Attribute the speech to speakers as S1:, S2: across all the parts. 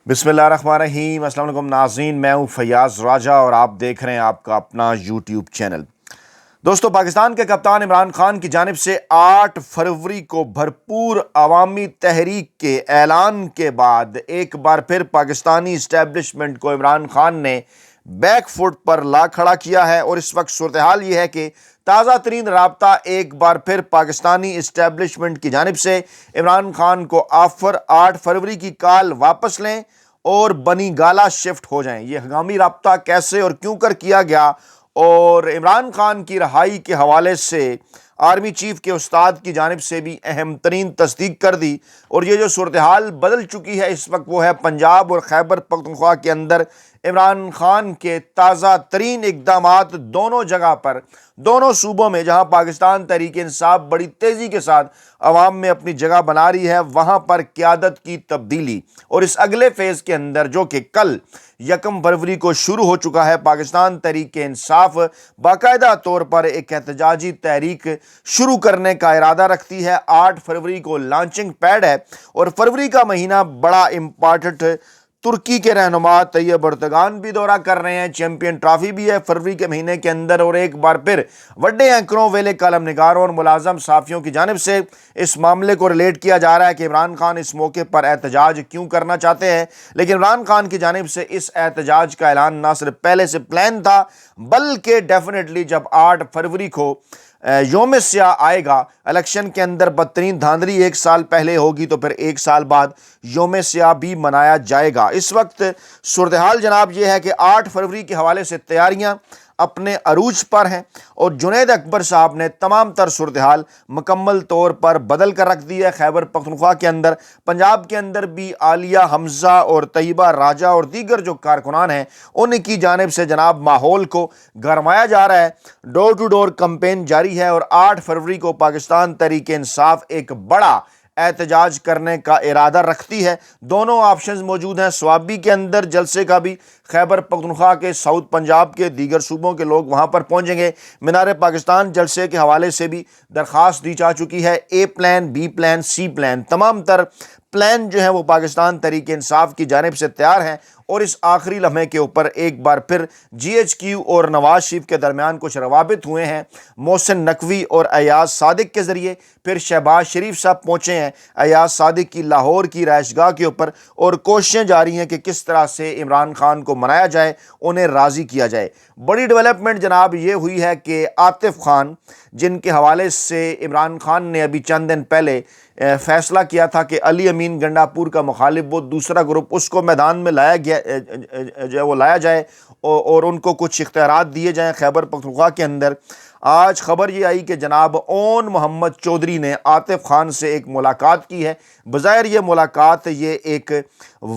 S1: بسم اللہ الرحمن الرحیم۔ السلام علیکم ناظرین، میں ہوں فیاض راجہ اور آپ دیکھ رہے ہیں آپ کا اپنا یوٹیوب چینل۔ دوستو، پاکستان کے کپتان عمران خان کی جانب سے 8 فروری کو بھرپور عوامی تحریک کے اعلان کے بعد ایک بار پھر پاکستانی اسٹیبلشمنٹ کو عمران خان نے بیک فٹ پر لا کھڑا کیا ہے، اور اس وقت صورتحال یہ ہے کہ تازہ ترین رابطہ ایک بار پھر پاکستانی اسٹیبلشمنٹ کی جانب سے عمران خان کو آفر 8 فروری کی کال واپس لیں اور بنی گالا شفٹ ہو جائیں۔ یہ ہنگامی رابطہ کیسے اور کیوں کر کیا گیا، اور عمران خان کی رہائی کے حوالے سے آرمی چیف کے استاد کی جانب سے بھی اہم ترین تصدیق کر دی، اور یہ جو صورتحال بدل چکی ہے اس وقت وہ ہے پنجاب اور خیبر پختونخوا کے اندر عمران خان کے تازہ ترین اقدامات دونوں جگہ پر، دونوں صوبوں میں جہاں پاکستان تحریک انصاف بڑی تیزی کے ساتھ عوام میں اپنی جگہ بنا رہی ہے، وہاں پر قیادت کی تبدیلی، اور اس اگلے فیز کے اندر جو کہ کل 1 فروری کو شروع ہو چکا ہے، پاکستان تحریک انصاف باقاعدہ طور پر ایک احتجاجی تحریک شروع کرنے کا ارادہ رکھتی ہے۔ 8 فروری کو لانچنگ پیڈ ہے، اور فروری کا مہینہ بڑا امپارٹنٹ، ترکی کے رہنما طیب اردگان بھی دورہ کر رہے ہیں، چیمپئن ٹرافی بھی ہے فروری کے مہینے کے اندر، اور ایک بار پھر بڑے اینکروں، ویلے کالم نگاروں اور ملازم صحافیوں کی جانب سے اس معاملے کو ریلیٹ کیا جا رہا ہے کہ عمران خان اس موقع پر احتجاج کیوں کرنا چاہتے ہیں۔ لیکن عمران خان کی جانب سے اس احتجاج کا اعلان نہ صرف پہلے سے پلان تھا، بلکہ ڈیفینیٹلی جب 8 فروری کو یوم سیاہ آئے گا، الیکشن کے اندر بدترین دھاندلی 1 سال پہلے ہوگی تو پھر 1 سال بعد یوم سیاہ بھی منایا جائے گا۔ اس وقت صورتحال جناب یہ ہے کہ 8 فروری کے حوالے سے تیاریاں اپنے عروج پر ہیں، اور جنید اکبر صاحب نے تمام تر صورتحال مکمل طور پر بدل کر رکھ دی ہے۔ خیبر پختونخوا کے اندر، پنجاب کے اندر بھی عالیہ حمزہ اور طیبہ راجہ اور دیگر جو کارکنان ہیں ان کی جانب سے جناب ماحول کو گرمایا جا رہا ہے، ڈور ٹو ڈور کمپین جاری ہے، اور 8 فروری کو پاکستان تحریک انصاف ایک بڑا احتجاج کرنے کا ارادہ رکھتی ہے۔ دونوں آپشنز موجود ہیں، سوابی کے اندر جلسے کا بھی، خیبر پختونخوا کے، ساؤتھ پنجاب کے دیگر صوبوں کے لوگ وہاں پر پہنچیں گے۔ مینار پاکستان جلسے کے حوالے سے بھی درخواست دی جا چکی ہے، A plan, B plan, C plan, تمام تر پلان جو ہیں وہ پاکستان تحریک انصاف کی جانب سے تیار ہیں، اور اس آخری لمحے کے اوپر ایک بار پھر جی ایچ کیو اور نواز شریف کے درمیان کچھ روابط ہوئے ہیں، محسن نقوی اور ایاز صادق کے ذریعے، پھر شہباز شریف صاحب پہنچے ہیں ایاز صادق کی لاہور کی رہائش گاہ کے اوپر، اور کوششیں جاری ہیں کہ کس طرح سے عمران خان کو منایا جائے، انہیں راضی کیا جائے۔ بڑی ڈیولپمنٹ جناب یہ ہوئی ہے کہ عاطف خان، جن کے حوالے سے عمران خان نے ابھی چند دن پہلے فیصلہ کیا تھا کہ علی امین گنڈاپور کا مخالف وہ دوسرا گروپ، اس کو میدان میں لایا جائے اور ان کو کچھ اختیارات دیے جائیں خیبر پختونخوا کے اندر۔ آج خبر یہ آئی کہ جناب اون محمد چودھری نے عاطف خان سے ایک ملاقات کی ہے۔ بظاہر یہ ملاقات یہ ایک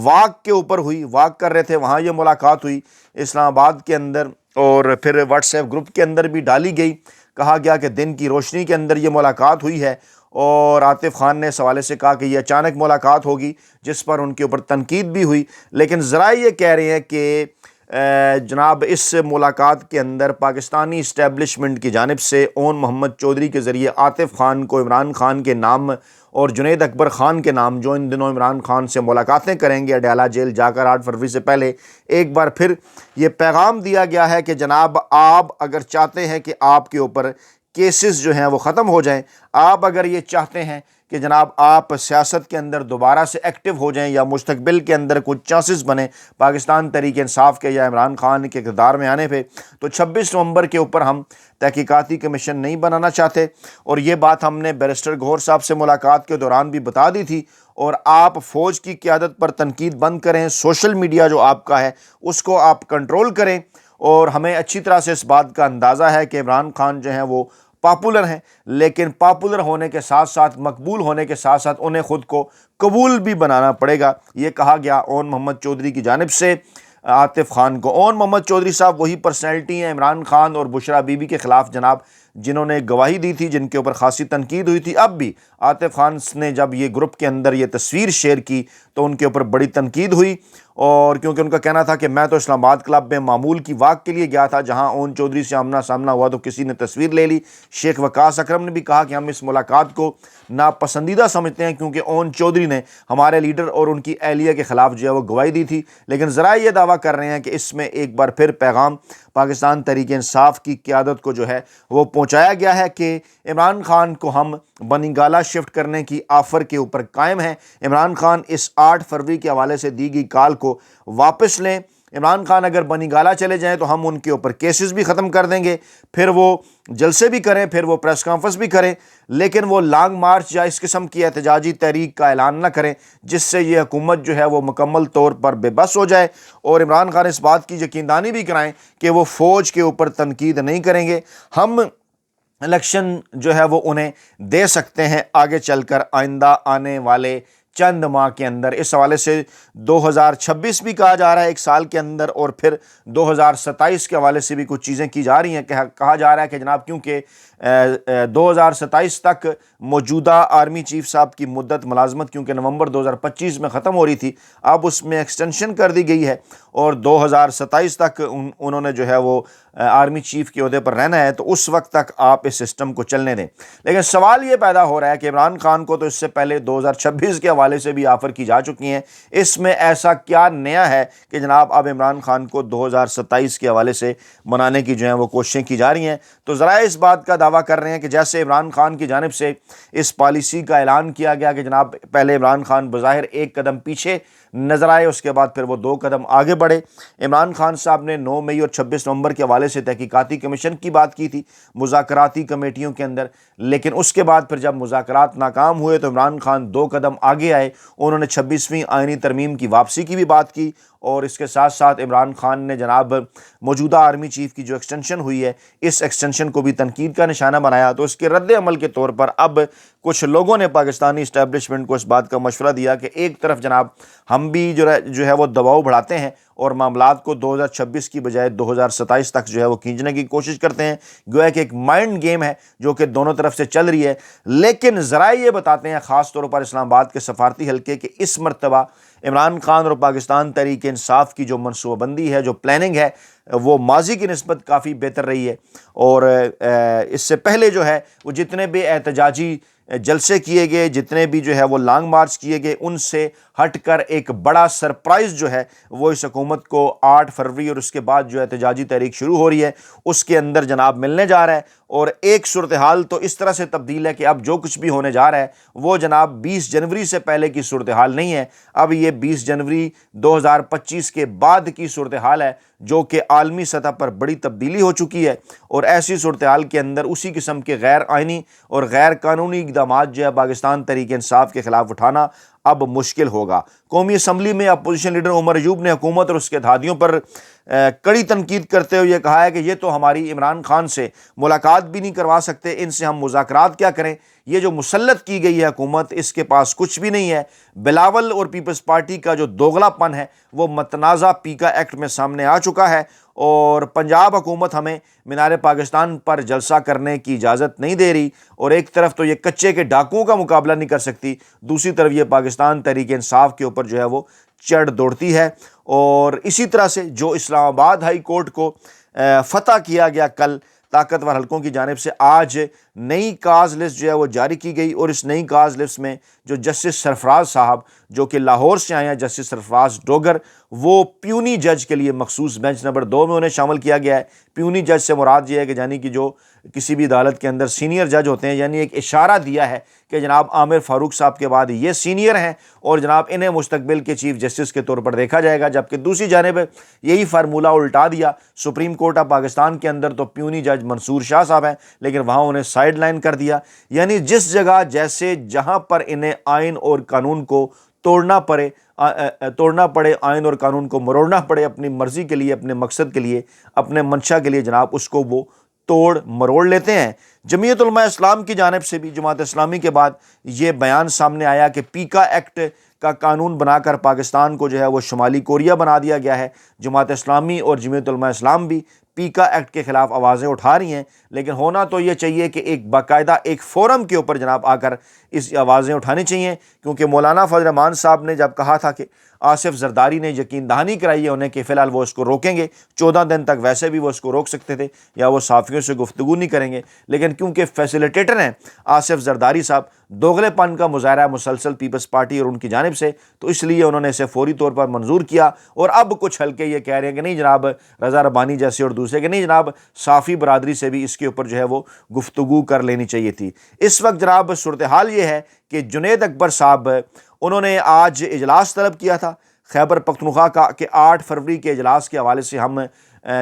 S1: واک کے اوپر ہوئی، واک کر رہے تھے، وہاں یہ ملاقات ہوئی اسلام آباد کے اندر، اور پھر واٹس ایپ گروپ کے اندر بھی ڈالی گئی، کہا گیا کہ دن کی روشنی کے اندر یہ ملاقات ہوئی ہے، اور عاطف خان نے اس حوالے سے کہا کہ یہ اچانک ملاقات ہوگی، جس پر ان کے اوپر تنقید بھی ہوئی۔ لیکن ذرائع یہ کہہ رہے ہیں کہ جناب اس ملاقات کے اندر پاکستانی اسٹیبلشمنٹ کی جانب سے اون محمد چودھری کے ذریعے عاطف خان کو عمران خان کے نام اور جنید اکبر خان کے نام، جو ان دنوں عمران خان سے ملاقاتیں کریں گے اڈیالہ جیل جا کر 8 فروری سے پہلے، ایک بار پھر یہ پیغام دیا گیا ہے کہ جناب آپ اگر چاہتے ہیں کہ آپ کے اوپر کیسز جو ہیں وہ ختم ہو جائیں، آپ اگر یہ چاہتے ہیں کہ جناب آپ سیاست کے اندر دوبارہ سے ایکٹیو ہو جائیں، یا مستقبل کے اندر کچھ چانسز بنے پاکستان تحریک انصاف کے یا عمران خان کے اقتدار میں آنے پہ، تو 26 نومبر کے اوپر ہم تحقیقاتی کمیشن نہیں بنانا چاہتے، اور یہ بات ہم نے بیرسٹر گوہر صاحب سے ملاقات کے دوران بھی بتا دی تھی، اور آپ فوج کی قیادت پر تنقید بند کریں، سوشل میڈیا جو آپ کا ہے اس کو آپ کنٹرول کریں، اور ہمیں اچھی طرح سے اس بات کا اندازہ ہے کہ عمران خان جو ہیں وہ پاپولر ہیں، لیکن پاپولر ہونے کے ساتھ ساتھ، مقبول ہونے کے ساتھ ساتھ انہیں خود کو قبول بھی بنانا پڑے گا، یہ کہا گیا اون محمد چودھری کی جانب سے عاطف خان کو۔ اون محمد چودھری صاحب وہی پرسنالٹی ہیں عمران خان اور بشرا بی بی کے خلاف جناب، جنہوں نے گواہی دی تھی، جن کے اوپر خاصی تنقید ہوئی تھی۔ اب بھی عاطف خان نے جب یہ گروپ کے اندر یہ تصویر شیئر کی تو ان کے اوپر بڑی تنقید ہوئی، اور کیونکہ ان کا کہنا تھا کہ میں تو اسلام آباد کلب میں معمول کی واک کے لیے گیا تھا جہاں اون چودھری سے آمنا سامنا ہوا تو کسی نے تصویر لے لی۔ شیخ وقاص اکرم نے بھی کہا کہ ہم اس ملاقات کو ناپسندیدہ سمجھتے ہیں کیونکہ اون چودھری نے ہمارے لیڈر اور ان کی اہلیہ کے خلاف جو ہے وہ گواہی دی تھی، لیکن ذرائع یہ دعویٰ کر رہے ہیں کہ اس میں ایک بار پھر پیغام پاکستان تحریک انصاف کی قیادت کو جو ہے وہ پہنچایا گیا ہے کہ عمران خان کو ہم بنی گالہ شفٹ کرنے کی آفر کے اوپر قائم ہیں۔ عمران خان اس 8 فروری کے حوالے سے دی گئی کال کو واپس لیں۔ عمران خان اگر بنی گالہ چلے جائیں تو ہم ان کے اوپر کیسز بھی ختم کر دیں گے، پھر وہ جلسے بھی کریں، پھر وہ پریس کانفرنس بھی کریں، لیکن وہ لانگ مارچ یا اس قسم کی احتجاجی تحریک کا اعلان نہ کریں جس سے یہ حکومت جو ہے وہ مکمل طور پر بے بس ہو جائے، اور عمران خان اس بات کی یقین بھی کرائیں کہ وہ فوج کے اوپر تنقید نہیں کریں گے۔ ہم الیکشن جو ہے وہ انہیں دے سکتے ہیں آگے چل کر آئندہ آنے والے چند ماہ کے اندر۔ اس حوالے سے 2026 بھی کہا جا رہا ہے ایک سال کے اندر، اور پھر 2027 کے حوالے سے بھی کچھ چیزیں کی جا رہی ہیں۔ کہا جا رہا ہے کہ جناب کیونکہ 2027 تک موجودہ آرمی چیف صاحب کی مدت ملازمت کیونکہ نومبر 2025 میں ختم ہو رہی تھی، اب اس میں ایکسٹینشن کر دی گئی ہے اور 2027 تک انہوں نے جو ہے وہ آرمی چیف کے عہدے پر رہنا ہے، تو اس وقت تک آپ اس سسٹم کو چلنے دیں۔ لیکن سوال یہ پیدا ہو رہا ہے کہ عمران خان کو تو اس سے پہلے 2026 کے حوالے سے بھی آفر کی جا چکی ہیں، اس میں ایسا کیا نیا ہے کہ جناب اب عمران خان کو 2027 کے حوالے سے منانے کی جو ہیں وہ کوششیں کی جا رہی ہیں؟ تو ذرائع اس بات کا دعویٰ کر رہے ہیں کہ جیسے عمران خان کی جانب سے اس پالیسی کا اعلان کیا گیا کہ جناب پہلے عمران خان بظاہر ایک قدم پیچھے نظر آئے، اس کے بعد پھر وہ 2 قدم آگے بڑھے۔ عمران خان صاحب نے 9 مئی اور 26 نومبر کے حوالے سے تحقیقاتی کمیشن کی بات کی تھی مذاکراتی کمیٹیوں کے اندر، لیکن اس کے بعد پھر جب مذاکرات ناکام ہوئے تو عمران خان 2 قدم آگے آئے، انہوں نے 26ویں آئینی ترمیم کی واپسی کی بھی بات کی، اور اس کے ساتھ ساتھ عمران خان نے جناب موجودہ آرمی چیف کی جو ایکسٹینشن ہوئی ہے اس ایکسٹینشن کو بھی تنقید کا نشانہ بنایا۔ تو اس کے رد عمل کے طور پر اب کچھ لوگوں نے پاکستانی اسٹیبلشمنٹ کو اس بات کا مشورہ دیا کہ ایک طرف جناب ہم بھی جو ہے وہ دباؤ بڑھاتے ہیں اور معاملات کو 2026 کی بجائے 2027 تک جو ہے وہ کھینچنے کی کوشش کرتے ہیں، گویا کہ ایک مائنڈ گیم ہے جو کہ دونوں طرف سے چل رہی ہے۔ لیکن ذرائع یہ بتاتے ہیں خاص طور پر اسلام آباد کے سفارتی حلقے کہ اس مرتبہ عمران خان اور پاکستان تحریک انصاف کی جو منصوبہ بندی ہے، جو پلاننگ ہے، وہ ماضی کی نسبت کافی بہتر رہی ہے، اور اس سے پہلے جو ہے وہ جتنے بھی احتجاجی جلسے کیے گئے، جتنے بھی جو ہے وہ لانگ مارچ کیے گئے، ان سے ہٹ کر ایک بڑا سرپرائز جو ہے وہ اس حکومت کو 8 فروری اور اس کے بعد جو احتجاجی تحریک شروع ہو رہی ہے اس کے اندر جناب ملنے جا رہا ہے، اور ایک صورتحال تو اس طرح سے تبدیل ہے کہ اب جو کچھ بھی ہونے جا رہا ہے وہ جناب 20 جنوری سے پہلے کی صورتحال نہیں ہے، اب یہ 20 جنوری 2025 کے بعد کی صورتحال ہے جو کہ عالمی سطح پر بڑی تبدیلی ہو چکی ہے، اور ایسی صورتحال کے اندر اسی قسم کے غیر آئینی اور غیر قانونی اقدامات جو ہے پاکستان تحریک انصاف کے خلاف اٹھانا اب مشکل ہوگا۔ قومی اسمبلی میں اپوزیشن لیڈر عمر ایوب نے حکومت اور اس کے اتحادیوں پر کڑی تنقید کرتے ہوئے یہ کہا ہے کہ یہ تو ہماری عمران خان سے ملاقات بھی نہیں کروا سکتے، ان سے ہم مذاکرات کیا کریں، یہ جو مسلط کی گئی ہے حکومت اس کے پاس کچھ بھی نہیں ہے۔ بلاول اور پیپلز پارٹی کا جو دوغلا پن ہے وہ متنازع پیکا ایکٹ میں سامنے آ چکا ہے، اور پنجاب حکومت ہمیں مینار پاکستان پر جلسہ کرنے کی اجازت نہیں دے رہی، اور ایک طرف تو یہ کچے کے ڈاکوؤں کا مقابلہ نہیں کر سکتی، دوسری طرف یہ پاکستان تحریک انصاف کے اوپر جو ہے وہ چڑھ دوڑتی ہے۔ اور اسی طرح سے جو اسلام آباد ہائی کورٹ کو فتح کیا گیا کل طاقتور حلقوں کی جانب سے، آج نئی کاز لسٹ جو ہے وہ جاری کی گئی، اور اس نئی کاز لسٹ میں جو جسٹس سرفراز صاحب جو کہ لاہور سے آئے ہیں، جسٹس سرفراز ڈوگر، وہ پیونی جج کے لیے مخصوص بینچ نمبر 2 میں انہیں شامل کیا گیا ہے۔ پیونی جج سے مراد یہ ہے کہ یعنی کہ جو کسی بھی عدالت کے اندر سینئر جج ہوتے ہیں، یعنی ایک اشارہ دیا ہے کہ جناب عامر فاروق صاحب کے بعد یہ سینئر ہیں اور جناب انہیں مستقبل کے چیف جسٹس کے طور پر دیکھا جائے گا، جبکہ دوسری جانب یہی فارمولہ الٹا دیا سپریم کورٹ آف پاکستان کے اندر تو پیونی جج منصور شاہ صاحب ہیں، لیکن وہاں انہیں سائیڈ لائن کر دیا، یعنی جس جگہ جیسے جہاں پر انہیں آئین اور قانون کو توڑنا پڑے، آئین اور قانون کو مروڑنا پڑے اپنی مرضی کے لیے، اپنے مقصد کے لیے، اپنے منشا کے لیے، جناب اس کو وہ توڑ مروڑ لیتے ہیں۔ جمعیت علماء اسلام کی جانب سے بھی جماعت اسلامی کے بعد یہ بیان سامنے آیا کہ پیکا ایکٹ کا قانون بنا کر پاکستان کو جو ہے وہ شمالی کوریا بنا دیا گیا ہے۔ جماعت اسلامی اور جمعیت علماء اسلام بھی پیکا ایکٹ کے خلاف آوازیں اٹھا رہی ہیں، لیکن ہونا تو یہ چاہیے کہ ایک باقاعدہ ایک فورم کے اوپر جناب آ کر اس آوازیں اٹھانی چاہیے، کیونکہ مولانا فضل الرحمان صاحب نے جب کہا تھا کہ آصف زرداری نے یقین دہانی کرائی ہے انہیں کہ فی الحال وہ اس کو روکیں گے، 14 دن تک ویسے بھی وہ اس کو روک سکتے تھے یا وہ صحافیوں سے گفتگو نہیں کریں گے، لیکن کیونکہ فیسیلیٹیٹر ہیں آصف زرداری صاحب، دوغلے پن کا مظاہرہ مسلسل پیپلز پارٹی اور ان کی جانب سے، تو اس لیے انہوں نے اسے فوری طور پر منظور کیا۔ اور اب کچھ حلقے یہ کہہ رہے ہیں کہ نہیں جناب، رضا ربانی جیسے اور دوسرے کہ نہیں جناب، صحافی برادری سے بھی اس کے اوپر جو ہے وہ گفتگو کر لینی چاہیے تھی۔ اس وقت جناب صورتحال یہ ہے کہ جنید اکبر صاحب انہوں نے آج اجلاس طلب کیا تھا خیبر پختونخوا کا کہ 8 فروری کے اجلاس کے حوالے سے ہم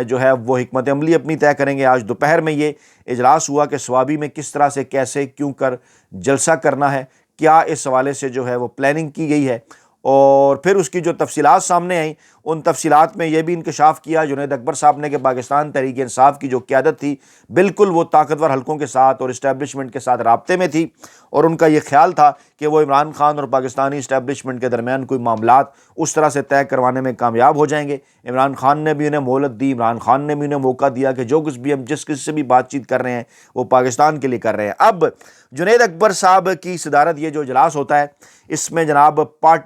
S1: جو ہے وہ حکمت عملی اپنی طے کریں گے۔ آج دوپہر میں یہ اجلاس ہوا کہ سوابی میں کس طرح سے کیسے کیوں کر جلسہ کرنا ہے، کیا اس حوالے سے جو ہے وہ پلاننگ کی گئی ہے، اور پھر اس کی جو تفصیلات سامنے آئیں ان تفصیلات میں یہ بھی انکشاف کیا جنید اکبر صاحب نے کہ پاکستان تحریک انصاف کی جو قیادت تھی بالکل وہ طاقتور حلقوں کے ساتھ اور اسٹیبلشمنٹ کے ساتھ رابطے میں تھی، اور ان کا یہ خیال تھا کہ وہ عمران خان اور پاکستانی اسٹیبلشمنٹ کے درمیان کوئی معاملات اس طرح سے طے کروانے میں کامیاب ہو جائیں گے۔ عمران خان نے بھی انہیں مہلت دی، عمران خان نے بھی انہیں موقع دیا کہ جو کچھ بھی ہم جس کسی سے بھی بات چیت کر رہے ہیں وہ پاکستان کے لیے کر رہے ہیں۔ اب جنید اکبر صاحب کی صدارت یہ جو اجلاس ہوتا ہے اس میں جناب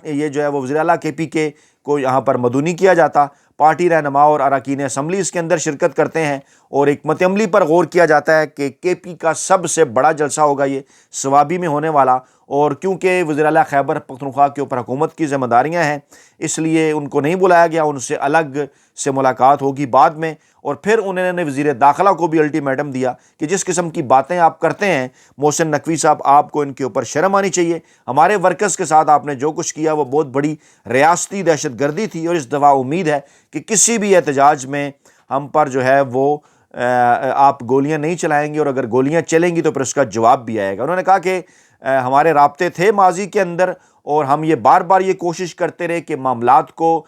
S1: یہ جو ہے وہ وزیر اعلیٰ کے پی کے کو یہاں پر مدعو کیا جاتا، پارٹی رہنما اور اراکین اسمبلی اس کے اندر شرکت کرتے ہیں اور حکمت عملی پر غور کیا جاتا ہے کہ کے پی کا سب سے بڑا جلسہ ہوگا یہ سوابی میں ہونے والا، اور کیونکہ وزیر اعلیٰ خیبر پختونخوا کے اوپر حکومت کی ذمہ داریاں ہیں اس لیے ان کو نہیں بلایا گیا، ان سے الگ سے ملاقات ہوگی بعد میں۔ اور پھر انہوں نے وزیر داخلہ کو بھی الٹیمیٹم دیا کہ جس قسم کی باتیں آپ کرتے ہیں محسن نقوی صاحب، آپ کو ان کے اوپر شرم آنی چاہیے، ہمارے ورکرز کے ساتھ آپ نے جو کچھ کیا وہ بہت بڑی ریاستی دہشت گردی تھی، اور اس دفعہ امید ہے کہ کسی بھی احتجاج میں ہم پر جو ہے وہ آپ گولیاں نہیں چلائیں گے، اور اگر گولیاں چلیں گی تو پھر اس کا جواب بھی آئے گا۔ انہوں نے کہا کہ ہمارے رابطے تھے ماضی کے اندر اور ہم یہ بار بار یہ کوشش کرتے رہے کہ معاملات کو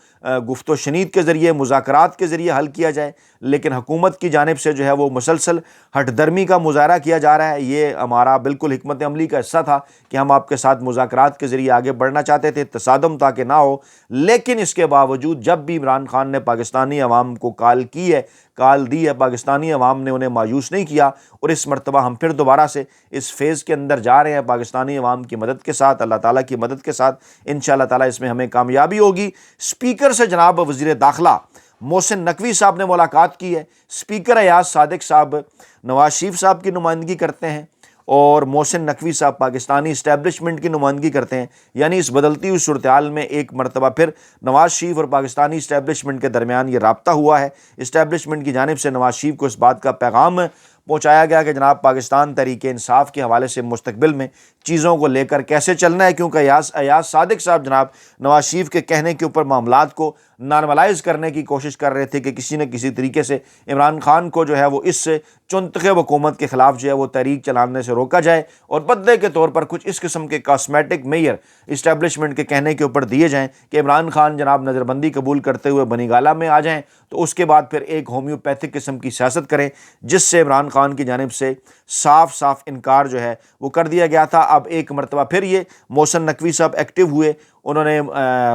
S1: گفت و شنید کے ذریعے، مذاکرات کے ذریعے حل کیا جائے، لیکن حکومت کی جانب سے جو ہے وہ مسلسل ہٹ درمی کا مظاہرہ کیا جا رہا ہے۔ یہ ہمارا بالکل حکمت عملی کا حصہ تھا کہ ہم آپ کے ساتھ مذاکرات کے ذریعے آگے بڑھنا چاہتے تھے، تصادم تاکہ نہ ہو، لیکن اس کے باوجود جب بھی عمران خان نے پاکستانی عوام کو کال دی ہے، پاکستانی عوام نے انہیں مایوس نہیں کیا، اور اس مرتبہ ہم پھر دوبارہ سے اس فیز کے اندر جا رہے ہیں پاکستانی عوام کی مدد کے ساتھ، اللہ تعالیٰ کی مدد کے ساتھ انشاءاللہ تعالیٰ اس میں ہمیں کامیابی ہوگی۔ اسپیکر سے جناب وزیر داخلہ محسن نقوی صاحب نے ملاقات کی ہے، اسپیکر ایاز صادق صاحب نواز شریف صاحب کی نمائندگی کرتے ہیں اور محسن نقوی صاحب پاکستانی اسٹیبلشمنٹ کی نمائندگی کرتے ہیں، یعنی اس بدلتی ہوئی صورتحال میں ایک مرتبہ پھر نواز شریف اور پاکستانی اسٹیبلشمنٹ کے درمیان یہ رابطہ ہوا ہے۔ اسٹیبلشمنٹ کی جانب سے نواز شریف کو اس بات کا پیغام پہنچایا گیا کہ جناب پاکستان تحریک انصاف کے حوالے سے مستقبل میں چیزوں کو لے کر کیسے چلنا ہے، کیونکہ ایاز صادق صاحب جناب نواز شریف کے کہنے کے اوپر معاملات کو نارملائز کرنے کی کوشش کر رہے تھے کہ کسی نہ کسی طریقے سے عمران خان کو جو ہے وہ اس چنتخب حکومت کے خلاف جو ہے وہ تحریک چلانے سے روکا جائے، اور بدلے کے طور پر کچھ اس قسم کے کاسمیٹک میئر اسٹیبلشمنٹ کے کہنے کے اوپر دیے جائیں کہ عمران خان جناب نظر بندی قبول کرتے ہوئے بنی گالہ میں آ جائیں، تو اس کے بعد پھر ایک ہومیوپیتھک قسم کی سیاست کریں، جس سے عمران خان کی جانب سے صاف انکار جو ہے وہ کر دیا گیا تھا۔ اب ایک مرتبہ پھر یہ محسن نقوی صاحب ایکٹیو ہوئے، انہوں نے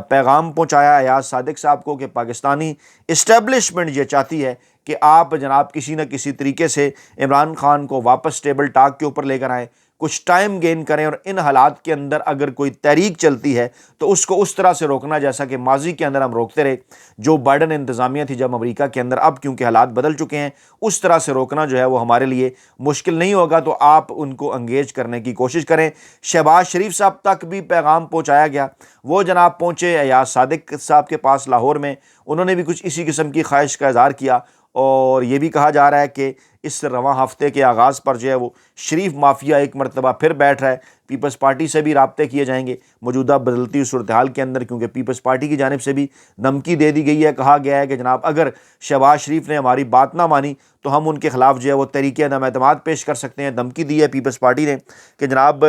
S1: پیغام پہنچایا ایاز صادق صاحب کو کہ پاکستانی اسٹیبلشمنٹ یہ چاہتی ہے کہ آپ جناب کسی نہ کسی طریقے سے عمران خان کو واپس ٹیبل ٹاک کے اوپر لے کر آئیں، کچھ ٹائم گین کریں، اور ان حالات کے اندر اگر کوئی تحریک چلتی ہے تو اس کو اس طرح سے روکنا جیسا کہ ماضی کے اندر ہم روکتے رہے، جو بائیڈن انتظامیہ تھی جب امریکہ کے اندر، اب کیونکہ حالات بدل چکے ہیں اس طرح سے روکنا جو ہے وہ ہمارے لیے مشکل نہیں ہوگا، تو آپ ان کو انگیج کرنے کی کوشش کریں۔ شہباز شریف صاحب تک بھی پیغام پہنچایا گیا، وہ جناب پہنچے ایاز صادق صاحب کے پاس لاہور میں، انہوں نے بھی کچھ اسی قسم کی خواہش کا اظہار کیا، اور یہ بھی کہا جا رہا ہے کہ اس رواں ہفتے کے آغاز پر جو ہے وہ شریف مافیا ایک مرتبہ پھر بیٹھ رہا ہے، پیپلز پارٹی سے بھی رابطے کیے جائیں گے موجودہ بدلتی ہوئی صورتحال کے اندر، کیونکہ پیپلز پارٹی کی جانب سے بھی دھمکی دے دی گئی ہے، کہا گیا ہے کہ جناب اگر شہباز شریف نے ہماری بات نہ مانی تو ہم ان کے خلاف جو ہے وہ تحریک عدم اعتماد پیش کر سکتے ہیں۔ دھمکی دی ہے پیپلز پارٹی نے کہ جناب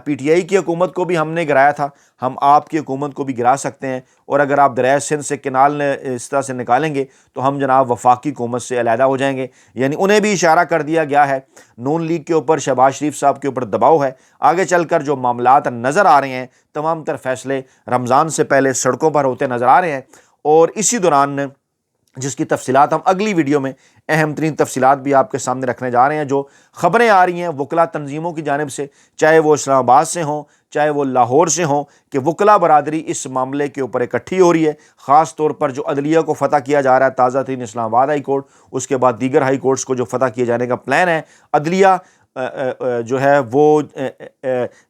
S1: پی ٹی آئی کی حکومت کو بھی ہم نے گرایا تھا، ہم آپ کی حکومت کو بھی گرا سکتے ہیں، اور اگر آپ دریائے سندھ سے کینال اس طرح سے نکالیں گے تو ہم جناب وفاقی حکومت سے علیحدہ ہو جائیں گے، یعنی انہیں بھی اشارہ کر دیا گیا ہے۔ نون لیگ کے اوپر شہباز شریف صاحب کے اوپر دباؤ ہے، آگے چل کر جو معاملات نظر آ رہے ہیں تمام تر فیصلے رمضان سے پہلے سڑکوں پر ہوتے نظر آ رہے ہیں، اور اسی دوران جس کی تفصیلات ہم اگلی ویڈیو میں اہم ترین تفصیلات بھی آپ کے سامنے رکھنے جا رہے ہیں، جو خبریں آ رہی ہیں وکلا تنظیموں کی جانب سے، چاہے وہ اسلام آباد سے ہوں، چاہے وہ لاہور سے ہوں، کہ وکلا برادری اس معاملے کے اوپر اکٹھی ہو رہی ہے، خاص طور پر جو عدلیہ کو فتح کیا جا رہا ہے، تازہ ترین اسلام آباد ہائی کورٹ، اس کے بعد دیگر ہائی کورٹس کو جو فتح کیے جانے کا پلان ہے، عدلیہ جو ہے وہ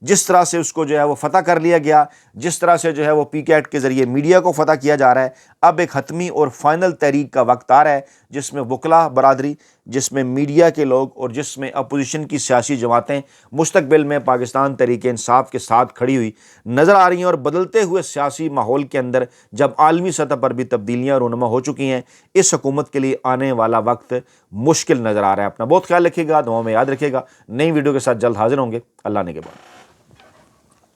S1: جس طرح سے اس کو جو ہے وہ فتح کر لیا گیا، جس طرح سے جو ہے وہ پی کیٹ کے ذریعے میڈیا کو فتح کیا جا رہا ہے، اب ایک حتمی اور فائنل تحریک کا وقت آ رہا ہے جس میں وکلا برادری، جس میں میڈیا کے لوگ اور جس میں اپوزیشن کی سیاسی جماعتیں مستقبل میں پاکستان تحریک انصاف کے ساتھ کھڑی ہوئی نظر آ رہی ہیں، اور بدلتے ہوئے سیاسی ماحول کے اندر جب عالمی سطح پر بھی تبدیلیاں رونما ہو چکی ہیں، اس حکومت کے لیے آنے والا وقت مشکل نظر آ رہا ہے۔ اپنا بہت خیال رکھیے گا، دعاؤں میں یاد رکھیے گا۔ نئی ویڈیو کے ساتھ جلد حاضر ہوں گے، اللہ نے کے بعد۔